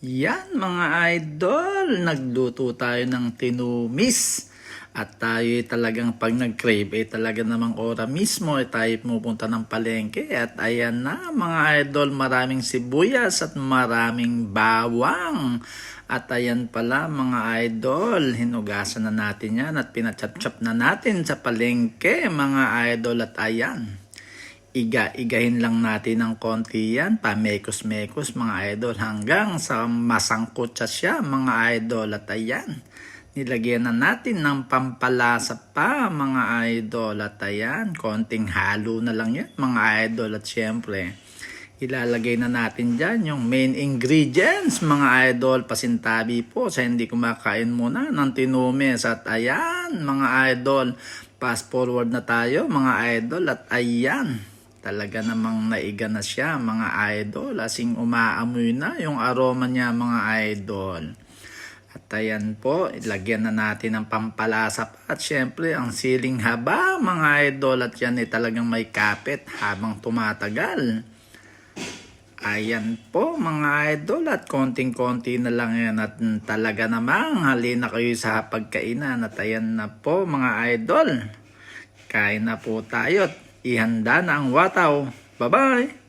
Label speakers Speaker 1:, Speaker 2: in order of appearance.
Speaker 1: Yan mga idol, nagluto tayo ng tinumis. At tayo talagang pag nag-crave, talaga namang ora mismo tayo pupunta ng palengke. At ayan na mga idol, maraming sibuyas at maraming bawang. At ayan pala mga idol, hinugasan na natin yan at pinachap-chap na natin sa palengke mga idol. At ayan, igahin lang natin ng konti yan, pamekos-mekos mga idol, hanggang sa masangkot siya mga idol. At ayan, nilagyan na natin ng pampalasa pa mga idol. At ayan, konting halo na lang yan mga idol. At syempre, ilalagay na natin dyan yung main ingredients mga idol, pasintabi po sa hindi kumakain muna ng tinumis. At ayan mga idol, fast forward na tayo mga idol. At ayan, talaga namang naiga na siya mga idol, asing umaamoy na yung aroma niya mga idol. At ayan po, ilagyan na natin ng pampalasa pa. At syempre ang siling haba mga idol. At yan talagang may kapit habang tumatagal. Ayan po mga idol, at konting-konti na lang yan. At talaga namang halina kayo sa pagkainan. At ayan na po mga idol, kain na po tayo. Ihanda na ang wataw. Bye-bye!